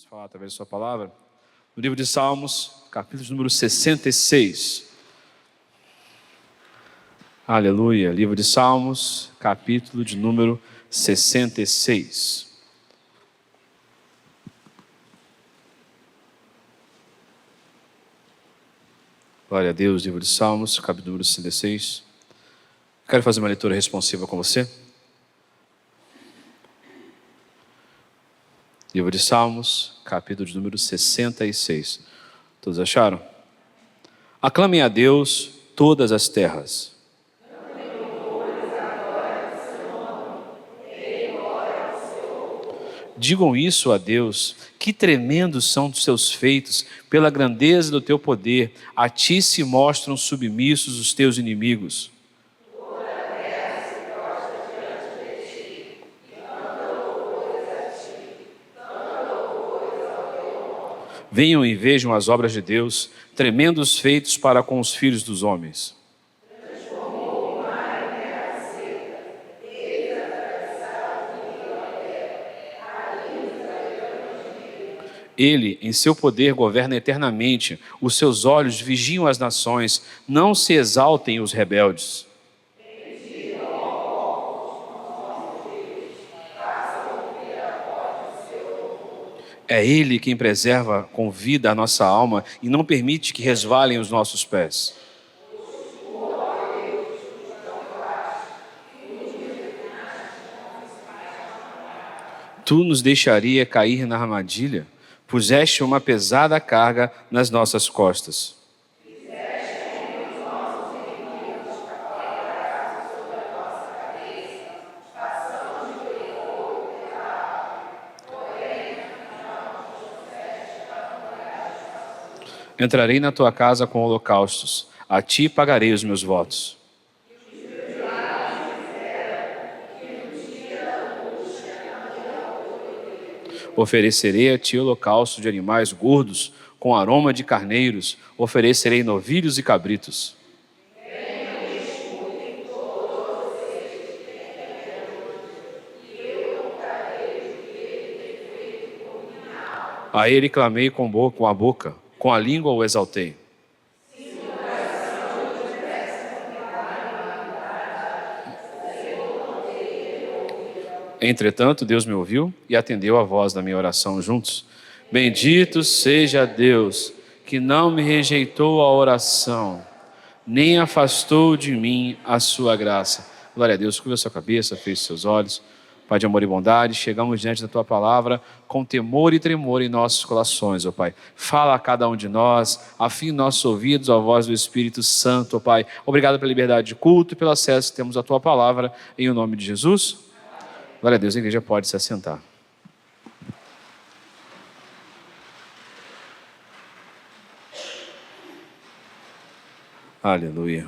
Deus falar através da sua palavra, no livro de Salmos, capítulo número 66. Aleluia, livro de Salmos, capítulo de número 66. Glória a Deus, livro de Salmos, capítulo número 66. Quero fazer uma leitura responsiva com você. Livro de Salmos, capítulo de número 66. Todos acharam? Aclamem a Deus todas as terras. Digam isso a Deus, que tremendos são os seus feitos, pela grandeza do teu poder, a ti se mostram submissos os teus inimigos. Venham e vejam as obras de Deus, tremendos feitos para com os filhos dos homens. Ele, em seu poder, governa eternamente, os seus olhos vigiam as nações, não se exaltem os rebeldes. É Ele quem preserva com vida a nossa alma e não permite que resvalem os nossos pés. Tu nos deixaria cair na armadilha? Puseste uma pesada carga nas nossas costas. Entrarei na tua casa com holocaustos, a ti pagarei os meus votos. Oferecerei a ti holocausto de animais gordos, com aroma de carneiros, oferecerei novilhos e cabritos. A ele clamei com a boca, com a língua o exaltei. Entretanto, Deus me ouviu e atendeu a voz da minha oração juntos. Bendito seja Deus, que não me rejeitou a oração, nem afastou de mim a sua graça. Glória a Deus, curva a sua cabeça, feche seus olhos. Pai de amor e bondade, chegamos diante da Tua palavra com temor e tremor em nossos corações, ó Pai. Fala a cada um de nós, afine nossos ouvidos à voz do Espírito Santo, ó Pai. Obrigado pela liberdade de culto e pelo acesso que temos à Tua palavra, em o nome de Jesus. Glória a Deus, a igreja pode se assentar. Aleluia.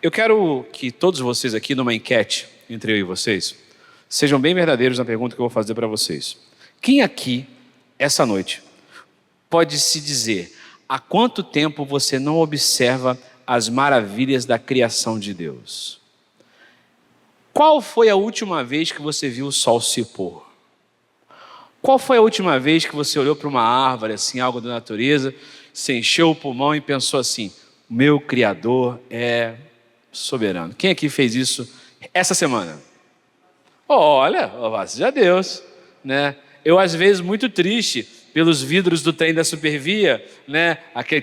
Eu quero que todos vocês aqui, numa enquete entre eu e vocês, sejam bem verdadeiros na pergunta que eu vou fazer para vocês. Quem aqui, essa noite, pode se dizer há quanto tempo você não observa as maravilhas da criação de Deus? Qual foi a última vez que você viu o sol se pôr? Qual foi a última vez que você olhou para uma árvore, assim, algo da natureza, se encheu o pulmão e pensou assim, meu Criador é soberano? Quem aqui fez isso essa semana? Olha, graças a Deus, né? Eu, às vezes, muito triste pelos vidros do trem da Supervia, né? Aquele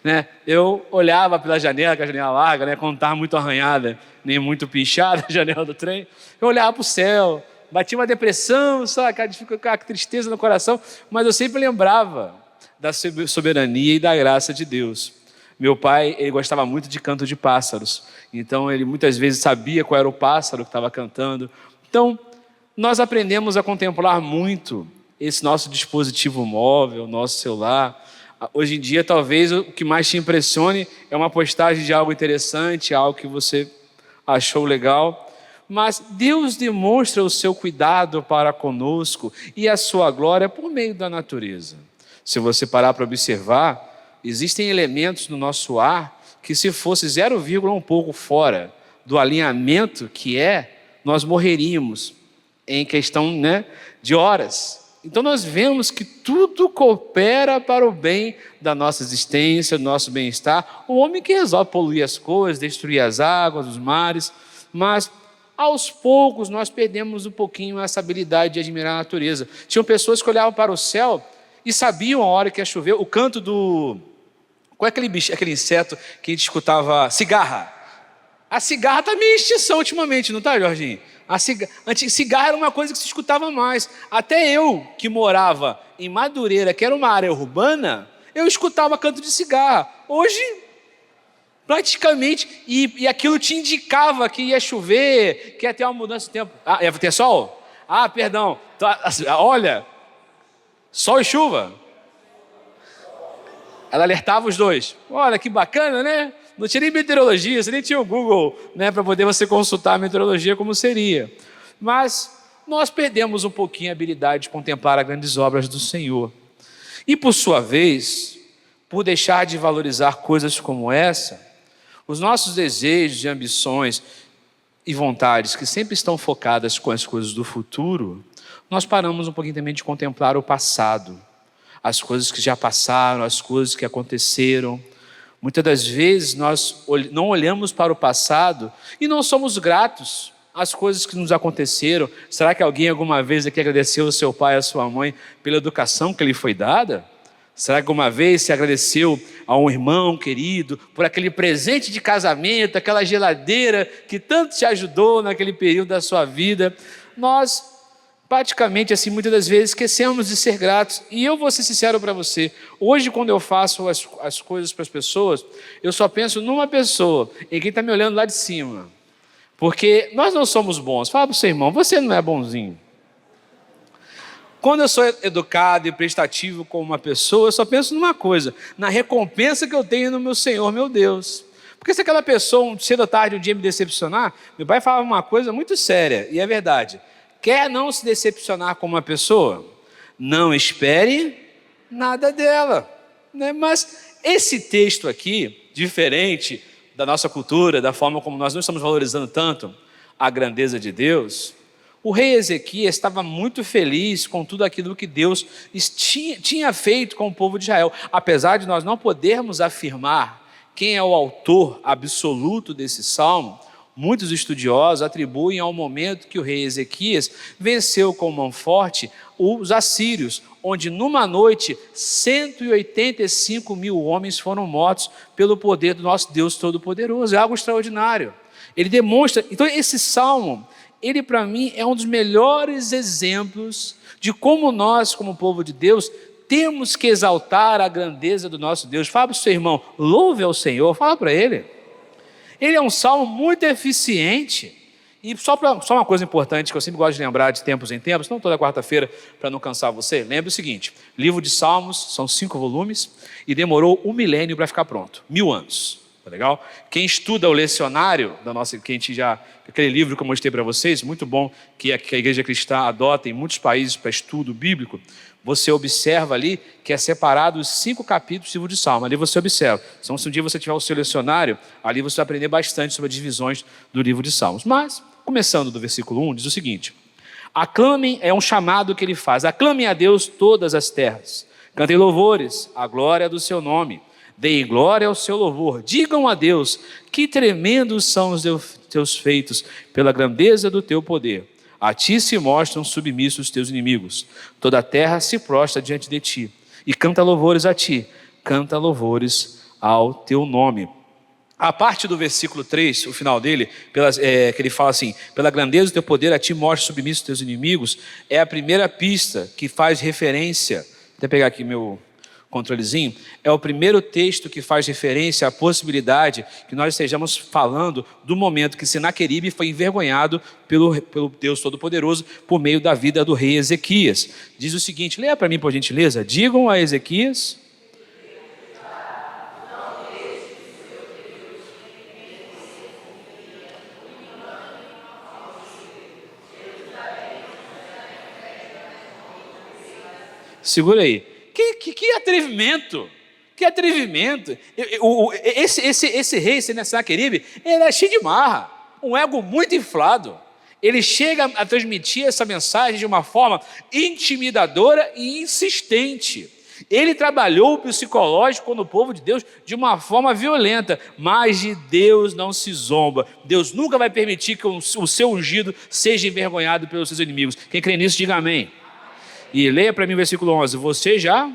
né? Eu olhava pela janela, que a janela larga, né? Quando estava muito arranhada, nem muito pichada a janela do trem, eu olhava para o céu, batia uma depressão, sabe? Aquela tristeza no coração, mas eu sempre lembrava da soberania e da graça de Deus. Meu pai, ele gostava muito de canto de pássaros, então ele muitas vezes sabia qual era o pássaro que estava cantando. Então, nós aprendemos a contemplar muito esse nosso dispositivo móvel, nosso celular. Hoje em dia, talvez o que mais te impressione é uma postagem de algo interessante, algo que você achou legal. Mas Deus demonstra o seu cuidado para conosco e a sua glória por meio da natureza. Se você parar para observar, existem elementos no nosso ar que, se fosse 0, um pouco fora do alinhamento que é, nós morreríamos em questão, de horas. Então nós vemos que tudo coopera para o bem da nossa existência, do nosso bem-estar. O homem que resolve poluir as coisas, destruir as águas, os mares, mas aos poucos nós perdemos um pouquinho essa habilidade de admirar a natureza. Tinham pessoas que olhavam para o céu e sabiam a hora que ia chover. O canto do... Qual é aquele bicho, aquele inseto que a gente escutava? Cigarra. A cigarra está meio em extinção ultimamente, não está, Jorginho? Cigarra era uma coisa que se escutava mais. Até eu, que morava em Madureira, que era uma área urbana, eu escutava canto de cigarra. Hoje, praticamente, e aquilo te indicava que ia chover, que ia ter uma mudança de tempo. Ah, ia ter sol? Ah, perdão. Olha, sol e chuva. Ela alertava os dois. Olha, que bacana, né? Não tinha nem meteorologia, você nem tinha o Google, para poder você consultar a meteorologia como seria. Mas nós perdemos um pouquinho a habilidade de contemplar as grandes obras do Senhor. E por sua vez, por deixar de valorizar coisas como essa, os nossos desejos e ambições e vontades que sempre estão focadas com as coisas do futuro, nós paramos um pouquinho também de contemplar o passado, as coisas que já passaram, as coisas que aconteceram. Muitas das vezes nós não olhamos para o passado e não somos gratos às coisas que nos aconteceram. Será que alguém alguma vez aqui agradeceu ao seu pai e à sua mãe pela educação que lhe foi dada? Será que alguma vez se agradeceu a um irmão querido por aquele presente de casamento, aquela geladeira que tanto te ajudou naquele período da sua vida? Nós praticamente, assim, muitas das vezes esquecemos de ser gratos. E eu vou ser sincero para você, hoje quando eu faço as coisas para as pessoas, eu só penso numa pessoa, em quem está me olhando lá de cima. Porque nós não somos bons. Fala para o seu irmão, você não é bonzinho. Quando eu sou educado e prestativo com uma pessoa, eu só penso numa coisa, na recompensa que eu tenho no meu Senhor, meu Deus. Porque se aquela pessoa, cedo ou tarde, um dia me decepcionar, meu pai falava uma coisa muito séria, e é verdade. Quer não se decepcionar com uma pessoa? Não espere nada dela. Mas esse texto aqui, diferente da nossa cultura, da forma como nós não estamos valorizando tanto a grandeza de Deus, o rei Ezequias estava muito feliz com tudo aquilo que Deus tinha feito com o povo de Israel. Apesar de nós não podermos afirmar quem é o autor absoluto desse salmo, muitos estudiosos atribuem ao momento que o rei Ezequias venceu com mão forte os assírios, onde numa noite 185 mil homens foram mortos pelo poder do nosso Deus Todo-Poderoso. É algo extraordinário. Ele demonstra, então esse salmo, ele para mim é um dos melhores exemplos de como nós, como povo de Deus, temos que exaltar a grandeza do nosso Deus. Fala para o seu irmão, louve ao Senhor, fala para ele. Ele é um salmo muito eficiente. E só uma coisa importante que eu sempre gosto de lembrar de tempos em tempos, não toda quarta-feira para não cansar você, lembre o seguinte, livro de Salmos são 5 volumes e demorou 1 milênio para ficar pronto, 1000 anos, tá legal? Quem estuda o lecionário da nossa, aquele livro que eu mostrei para vocês, muito bom, que a Igreja Cristã adota em muitos países para estudo bíblico, você observa ali que é separado os 5 capítulos do livro de Salmo. Ali você observa. Então, se um dia você tiver o seu lecionário, ali você vai aprender bastante sobre as divisões do livro de Salmos. Mas, começando do versículo 1, diz o seguinte: aclamem, é um chamado que ele faz, aclamem a Deus todas as terras, cantem louvores, a glória do seu nome, deem glória ao seu louvor, digam a Deus, que tremendos são os teus feitos, pela grandeza do teu poder. A ti se mostram submissos os teus inimigos. Toda a terra se prostra diante de ti. E canta louvores a ti. Canta louvores ao teu nome. A parte do versículo 3, o final dele, que ele fala assim, pela grandeza do teu poder, a ti mostra submissos os teus inimigos, é a primeira pista que faz referência, vou até pegar aqui meu controlezinho, é o primeiro texto que faz referência à possibilidade que nós estejamos falando do momento que Senaqueribe foi envergonhado pelo Deus Todo-Poderoso por meio da vida do rei Ezequias. Diz o seguinte, leia para mim por gentileza, digam a Ezequias... Segura aí. Que atrevimento! Que atrevimento! Esse rei, Senaqueribe, ele era cheio de marra, um ego muito inflado. ele chega a transmitir essa mensagem de uma forma intimidadora e insistente. Ele trabalhou o psicológico no povo de Deus de uma forma violenta, mas de Deus não se zomba. Deus nunca vai permitir que o seu ungido seja envergonhado pelos seus inimigos. Quem crê nisso, diga amém. E leia para mim o versículo 11. Você já...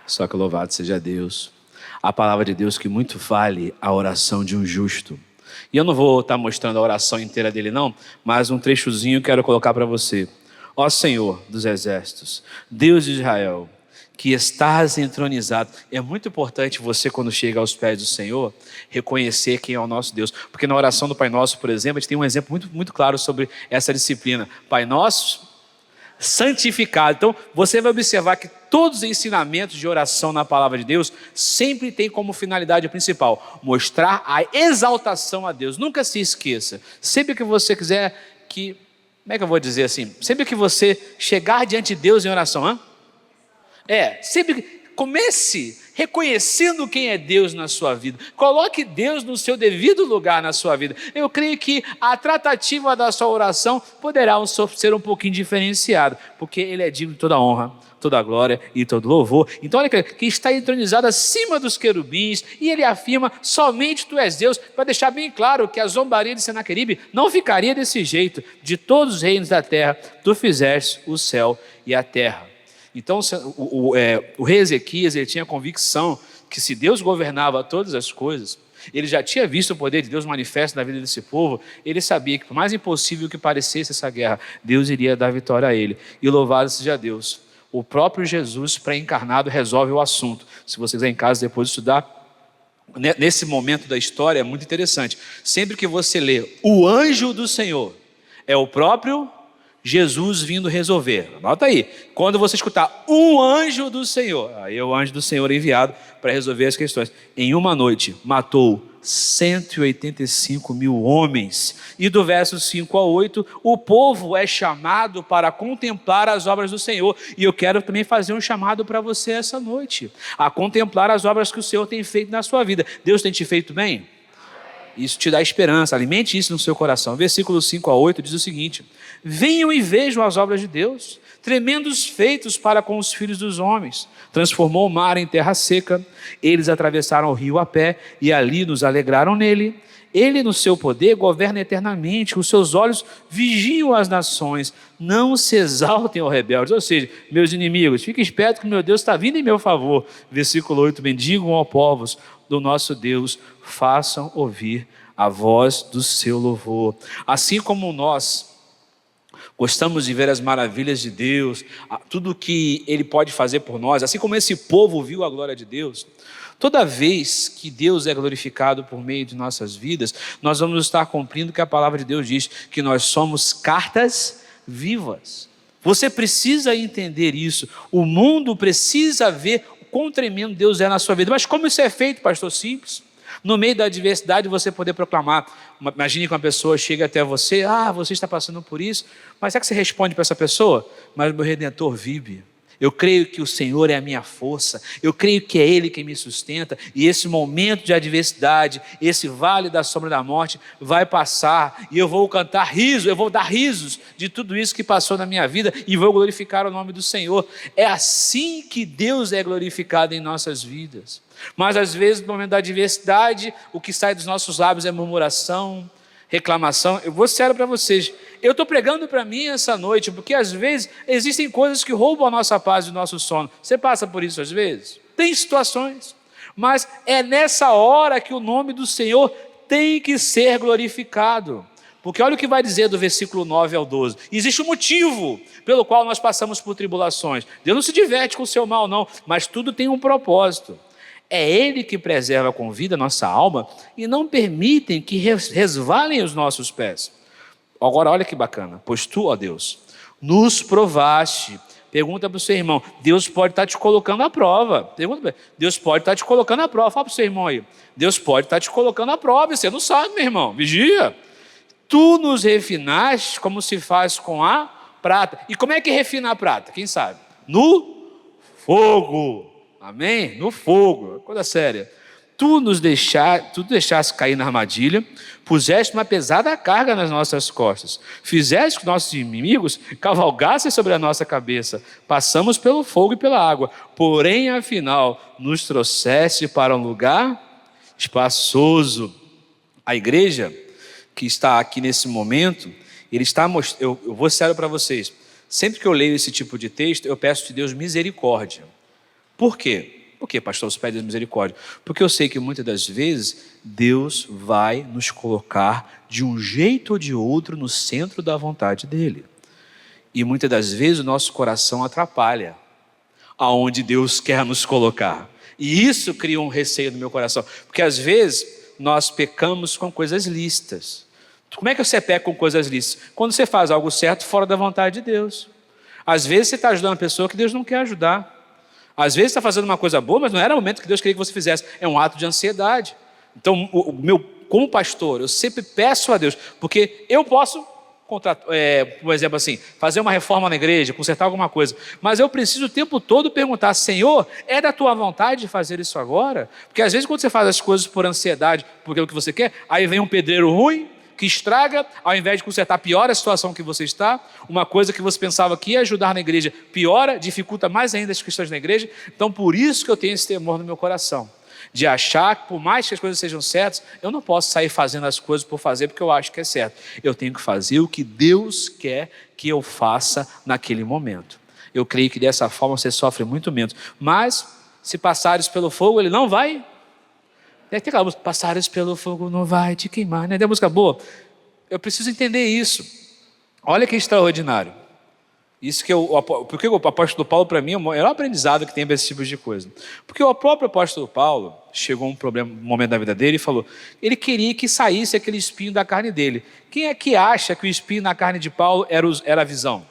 Só que louvado seja Deus. A palavra de Deus que muito vale a oração de um justo. E eu não vou estar mostrando a oração inteira dele não, mas um trechozinho quero colocar para você. Ó Senhor dos exércitos, Deus de Israel, que estás entronizado. É muito importante você, quando chega aos pés do Senhor, reconhecer quem é o nosso Deus. Porque na oração do Pai Nosso, por exemplo, a gente tem um exemplo muito, muito claro sobre essa disciplina. Pai Nosso, santificado. Então, você vai observar que todos os ensinamentos de oração na palavra de Deus sempre tem como finalidade principal mostrar a exaltação a Deus. Nunca se esqueça. Sempre que você quiser que... Como é que eu vou dizer assim? Sempre que você chegar diante de Deus em oração, sempre comece reconhecendo quem é Deus na sua vida. Coloque Deus no seu devido lugar na sua vida. Eu creio que a tratativa da sua oração poderá ser um pouquinho diferenciada, porque Ele é digno de toda honra, toda glória e todo louvor. Então olha que está entronizado acima dos querubins, e Ele afirma, somente Tu és Deus, para deixar bem claro que a zombaria de Senaqueribe não ficaria desse jeito. De todos os reinos da terra, Tu fizeste o céu e a terra. Então o rei Ezequias, ele tinha a convicção que se Deus governava todas as coisas, ele já tinha visto o poder de Deus manifesto na vida desse povo, ele sabia que por mais impossível que parecesse essa guerra, Deus iria dar vitória a ele. E louvado seja Deus, o próprio Jesus pré-encarnado resolve o assunto. Se você quiser em casa depois estudar, nesse momento da história é muito interessante. Sempre que você lê o anjo do Senhor, é o próprio Jesus vindo resolver. Anota aí. Quando você escutar um anjo do Senhor, aí é o anjo do Senhor enviado para resolver as questões. Em uma noite, matou 185 mil homens. E do verso 5 a 8, o povo é chamado para contemplar as obras do Senhor. E eu quero também fazer um chamado para você essa noite, a contemplar as obras que o Senhor tem feito na sua vida. Deus tem te feito bem? Isso te dá esperança, alimente isso no seu coração. Versículos 5 a 8 diz o seguinte: venham e vejam as obras de Deus, tremendos feitos para com os filhos dos homens. Transformou o mar em terra seca, eles atravessaram o rio a pé e ali nos alegraram nele. Ele no seu poder governa eternamente, os seus olhos vigiam as nações, não se exaltem aos rebeldes. Ou seja, meus inimigos, fiquem espertos que meu Deus está vindo em meu favor. Versículo 8, bendigam ó povos do nosso Deus, façam ouvir a voz do seu louvor. Assim como nós gostamos de ver as maravilhas de Deus, tudo que Ele pode fazer por nós, assim como esse povo viu a glória de Deus, toda vez que Deus é glorificado por meio de nossas vidas, nós vamos estar cumprindo o que a palavra de Deus diz, que nós somos cartas vivas. Você precisa entender isso. O mundo precisa ver o quão tremendo Deus é na sua vida. Mas como isso é feito, pastor? Simples. No meio da adversidade você poder proclamar. Imagine que uma pessoa chega até você, você está passando por isso, mas será que você responde para essa pessoa? Mas o meu Redentor vive. Eu creio que o Senhor é a minha força, eu creio que é Ele quem me sustenta, e esse momento de adversidade, esse vale da sombra da morte vai passar, e eu vou cantar riso, eu vou dar risos de tudo isso que passou na minha vida, e vou glorificar o nome do Senhor. É assim que Deus é glorificado em nossas vidas. Mas às vezes no momento da adversidade, o que sai dos nossos lábios é murmuração, reclamação. Eu vou ser sério para vocês, eu estou pregando para mim essa noite, porque às vezes existem coisas que roubam a nossa paz e o nosso sono. Você passa por isso às vezes? Tem situações, mas é nessa hora que o nome do Senhor tem que ser glorificado. Porque olha o que vai dizer do versículo 9 ao 12. Existe um motivo pelo qual nós passamos por tribulações. Deus não se diverte com o seu mal não, mas tudo tem um propósito. É Ele que preserva com vida a nossa alma e não permitem que resvalem os nossos pés. Agora olha que bacana, pois tu, ó Deus, nos provaste. Pergunta para o seu irmão, Deus pode estar te colocando à prova. Pergunta, Deus pode estar te colocando à prova. Fala para o seu irmão aí, Deus pode estar te colocando à prova, você não sabe, meu irmão, vigia. Tu nos refinaste como se faz com a prata. E como é que refina a prata? Quem sabe? No fogo. Amém? No fogo. Coisa séria. Tu deixaste cair na armadilha, puseste uma pesada carga nas nossas costas, fizeste que nossos inimigos cavalgassem sobre a nossa cabeça, passamos pelo fogo e pela água, porém, afinal, nos trouxeste para um lugar espaçoso. A igreja que está aqui nesse momento, eu vou ser sério para vocês, sempre que eu leio esse tipo de texto, eu peço de Deus misericórdia. Por quê? Por que, pastor, você pede misericórdia? Porque eu sei que muitas das vezes Deus vai nos colocar de um jeito ou de outro no centro da vontade dEle. E muitas das vezes o nosso coração atrapalha aonde Deus quer nos colocar. E isso cria um receio no meu coração. Porque às vezes nós pecamos com coisas lícitas. Como é que você peca com coisas lícitas? Quando você faz algo certo fora da vontade de Deus. Às vezes você está ajudando uma pessoa que Deus não quer ajudar. Às vezes você está fazendo uma coisa boa, mas não era o momento que Deus queria que você fizesse. É um ato de ansiedade. Então, como pastor, eu sempre peço a Deus, porque eu posso, por exemplo assim, fazer uma reforma na igreja, consertar alguma coisa, mas eu preciso o tempo todo perguntar, Senhor, é da tua vontade de fazer isso agora? Porque às vezes quando você faz as coisas por ansiedade, por aquilo que você quer, aí vem um pedreiro ruim, que estraga, ao invés de consertar, piora a situação que você está, uma coisa que você pensava que ia ajudar na igreja, piora, dificulta mais ainda as questões na igreja. Então por isso que eu tenho esse temor no meu coração, de achar que por mais que as coisas sejam certas, eu não posso sair fazendo as coisas por fazer, porque eu acho que é certo. Eu tenho que fazer o que Deus quer que eu faça naquele momento. Eu creio que dessa forma você sofre muito menos, mas se passares pelo fogo, ele não vai. Tem aquela música, passares pelo fogo não vai te queimar, né? Tem a música boa. Eu preciso entender isso. Olha que extraordinário. Isso que porque o apóstolo Paulo, para mim, é o maior aprendizado que tem para esse tipo de coisa. Porque o próprio apóstolo Paulo chegou um momento da vida dele e falou, ele queria que saísse aquele espinho da carne dele. Quem é que acha que o espinho na carne de Paulo era a visão?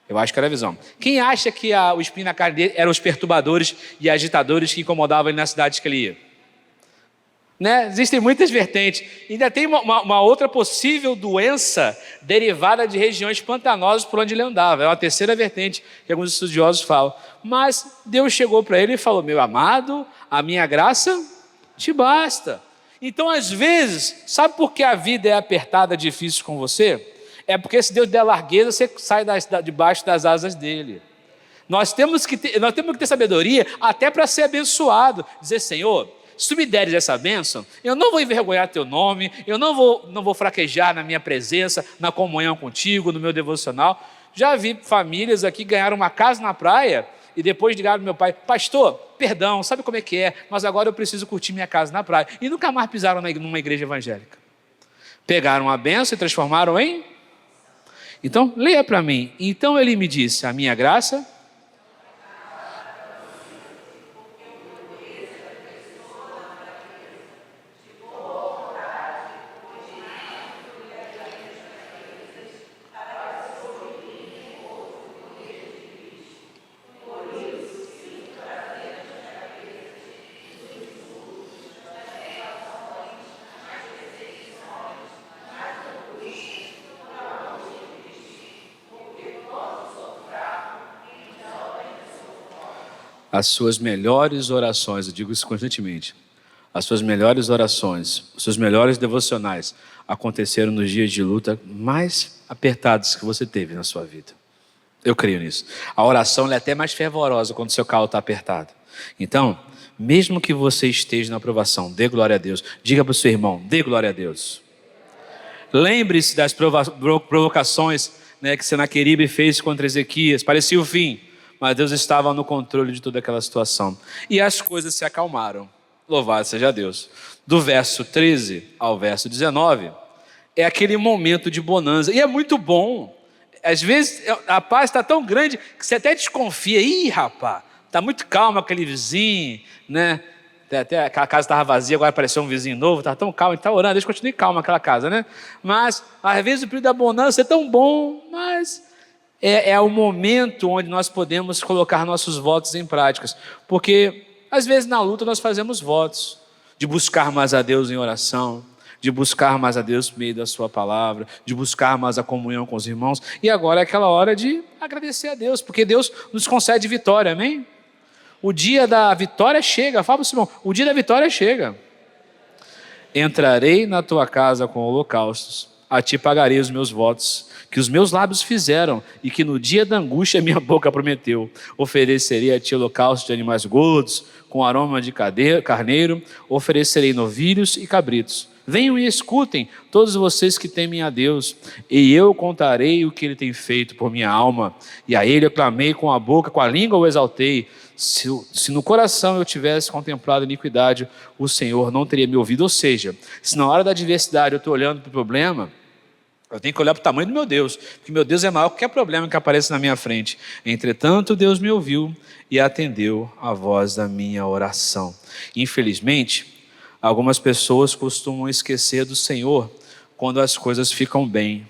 Eu acho que era a visão. Quem acha que o espinho na carne dele eram os perturbadores e agitadores que incomodavam ele na cidade que ele ia? Né? Existem muitas vertentes. Ainda tem uma outra possível doença derivada de regiões pantanosas por onde ele andava. É uma terceira vertente que alguns estudiosos falam. Mas Deus chegou para ele e falou, meu amado, a minha graça te basta. Então às vezes, sabe por que a vida é apertada, difícil com você? É porque se Deus der largueza, você sai debaixo das asas dele. Nós temos que ter sabedoria até para ser abençoado. Dizer, Senhor, se tu me deres essa bênção, eu não vou envergonhar teu nome, eu não vou fraquejar na minha presença, na comunhão contigo, no meu devocional. Já vi famílias aqui que ganharam uma casa na praia e depois ligaram ao meu pai, pastor, perdão, sabe como é que é, mas agora eu preciso curtir minha casa na praia. E nunca mais pisaram numa igreja evangélica. Pegaram a bênção e transformaram em... Então, leia para mim. Então ele me disse, a minha graça... As suas melhores orações, eu digo isso constantemente, as suas melhores orações, os seus melhores devocionais aconteceram nos dias de luta mais apertados que você teve na sua vida. Eu creio nisso. A oração é até mais fervorosa quando o seu calo está apertado. Então, mesmo que você esteja na aprovação, dê glória a Deus. Diga para o seu irmão, dê glória a Deus. Lembre-se das provocações, né, que Senaqueribe fez contra Ezequias. Parecia o fim. Mas Deus estava no controle de toda aquela situação. E as coisas se acalmaram. Louvado seja Deus. Do verso 13 ao verso 19, é aquele momento de bonança. E é muito bom. Às vezes a paz está tão grande que você até desconfia. Ih, rapaz, está muito calmo aquele vizinho, né? Até a casa estava vazia, agora apareceu um vizinho novo, está tão calmo, a gente está orando, deixa eu continuar calmo aquela casa, né? Mas, às vezes o período da bonança é tão bom, mas... É o momento onde nós podemos colocar nossos votos em práticas. Porque, às vezes, na luta nós fazemos votos de buscar mais a Deus em oração, de buscar mais a Deus por meio da sua palavra, de buscar mais a comunhão com os irmãos. E agora é aquela hora de agradecer a Deus, porque Deus nos concede vitória, amém? O dia da vitória chega. Fala para o seu irmão, o dia da vitória chega. Entrarei na tua casa com holocaustos, a ti pagarei os meus votos, que os meus lábios fizeram, e que no dia da angústia minha boca prometeu. Oferecerei a ti holocaustos de animais gordos, com aroma de carneiro, oferecerei novilhos e cabritos. Venham e escutem, todos vocês que temem a Deus, e eu contarei o que Ele tem feito por minha alma. E a Ele eu clamei com a boca, com a língua eu exaltei. Se no coração eu tivesse contemplado a iniquidade, o Senhor não teria me ouvido. Ou seja, se na hora da adversidade eu estou olhando para o problema, eu tenho que olhar para o tamanho do meu Deus, porque meu Deus é maior que qualquer problema que apareça na minha frente. Entretanto, Deus me ouviu e atendeu a voz da minha oração. Infelizmente, algumas pessoas costumam esquecer do Senhor quando as coisas ficam bem.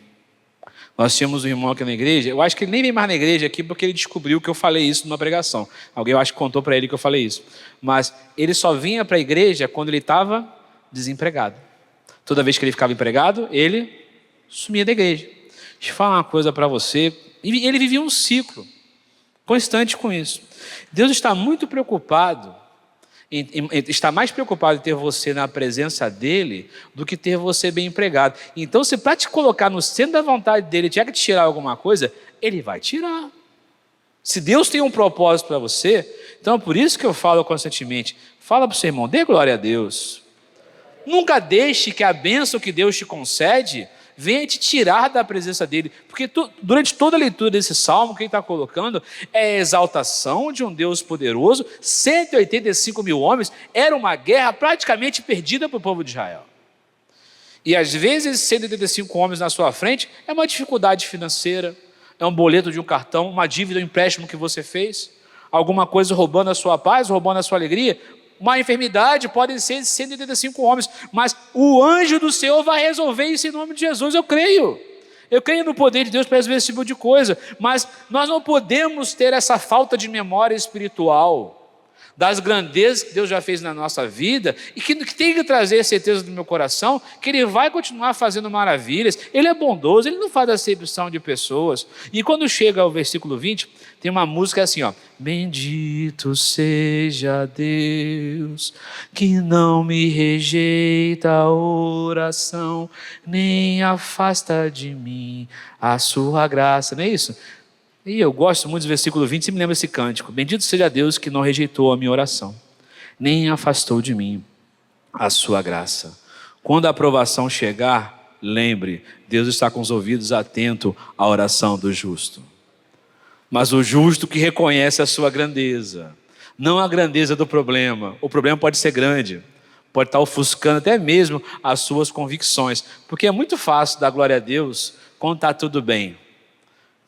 Nós tínhamos um irmão aqui na igreja, eu acho que ele nem vem mais na igreja aqui porque ele descobriu que eu falei isso numa pregação. Alguém, eu acho que contou para ele que eu falei isso. Mas ele só vinha para a igreja quando ele estava desempregado. Toda vez que ele ficava empregado, ele sumia da igreja. Deixa eu falar uma coisa para você. Ele vivia um ciclo constante com isso. Deus está muito preocupado, está mais preocupado em ter você na presença dele do que ter você bem empregado. Então, se para te colocar no centro da vontade dele tiver que te tirar alguma coisa, ele vai tirar. Se Deus tem um propósito para você, então é por isso que eu falo constantemente, fala para o seu irmão, dê glória a Deus. Nunca deixe que a bênção que Deus te concede venha te tirar da presença dele, porque durante toda a leitura desse salmo, quem está colocando é a exaltação de um Deus poderoso. 185 mil homens, era uma guerra praticamente perdida para o povo de Israel. E às vezes 185 homens na sua frente é uma dificuldade financeira, é um boleto de um cartão, uma dívida, um empréstimo que você fez, alguma coisa roubando a sua paz, roubando a sua alegria. Uma enfermidade, podem ser 185 homens, mas o anjo do Senhor vai resolver isso em nome de Jesus, eu creio. Eu creio no poder de Deus para resolver esse tipo de coisa, mas nós não podemos ter essa falta de memória espiritual das grandezas que Deus já fez na nossa vida e que tem que trazer certeza do meu coração que Ele vai continuar fazendo maravilhas. Ele é bondoso, Ele não faz acepção de pessoas. E quando chega ao versículo 20, tem uma música assim, ó: bendito seja Deus, que não me rejeita a oração, nem afasta de mim a sua graça. Não é isso? E eu gosto muito do versículo 20, você me lembra esse cântico: bendito seja Deus que não rejeitou a minha oração, nem afastou de mim a sua graça. Quando a aprovação chegar, lembre, Deus está com os ouvidos atentos à oração do justo. Mas o justo que reconhece a sua grandeza, não a grandeza do problema. O problema pode ser grande, pode estar ofuscando até mesmo as suas convicções, porque é muito fácil dar glória a Deus quando está tudo bem,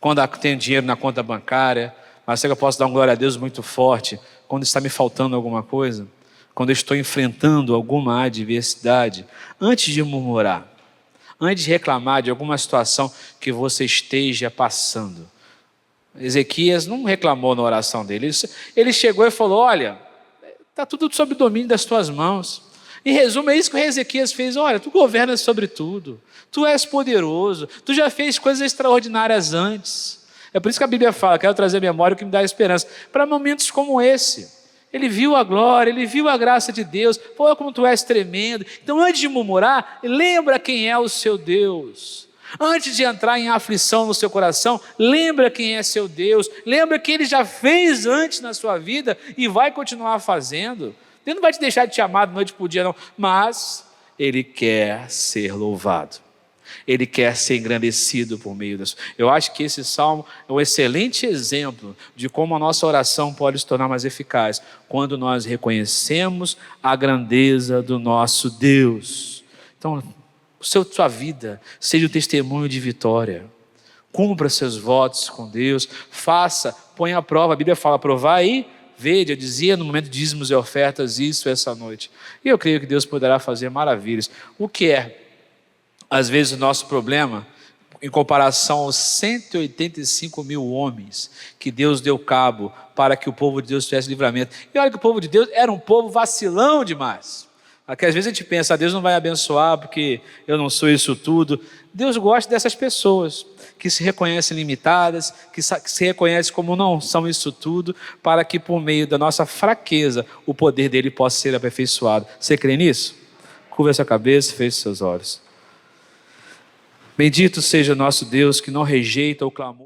quando tem dinheiro na conta bancária. Mas será que eu posso dar uma glória a Deus muito forte quando está me faltando alguma coisa? Quando eu estou enfrentando alguma adversidade? Antes de murmurar, antes de reclamar de alguma situação que você esteja passando. Ezequias não reclamou na oração dele. Ele chegou e falou: olha, está tudo sob o domínio das tuas mãos. Em resumo, é isso que o rei Ezequias fez. Olha, tu governas sobre tudo, tu és poderoso, tu já fez coisas extraordinárias antes. É por isso que a Bíblia fala: quero trazer a memória o que me dá esperança, para momentos como esse. Ele viu a glória, ele viu a graça de Deus, olha como tu és tremendo. Então, antes de murmurar, lembra quem é o seu Deus. Antes de entrar em aflição no seu coração, lembra quem é seu Deus, lembra que Ele já fez antes na sua vida e vai continuar fazendo. Ele não vai te deixar de te amar de noite por dia, não, mas Ele quer ser louvado. Ele quer ser engrandecido por meio disso. Eu acho que esse salmo é um excelente exemplo de como a nossa oração pode se tornar mais eficaz quando nós reconhecemos a grandeza do nosso Deus. Então, sua vida seja o testemunho de vitória. Cumpra seus votos com Deus, faça, ponha à prova. A Bíblia fala: provai e vede. Eu dizia no momento de dízimos e ofertas isso essa noite. E eu creio que Deus poderá fazer maravilhas. O que é, às vezes, o nosso problema, em comparação aos 185 mil homens que Deus deu cabo para que o povo de Deus tivesse livramento. E olha que o povo de Deus era um povo vacilão demais. Aqui às vezes a gente pensa, Deus não vai abençoar porque eu não sou isso tudo. Deus gosta dessas pessoas que se reconhecem limitadas, que se reconhecem como não são isso tudo, para que por meio da nossa fraqueza o poder dele possa ser aperfeiçoado. Você crê nisso? Curva a sua cabeça e feche seus olhos. Bendito seja o nosso Deus que não rejeita o clamor.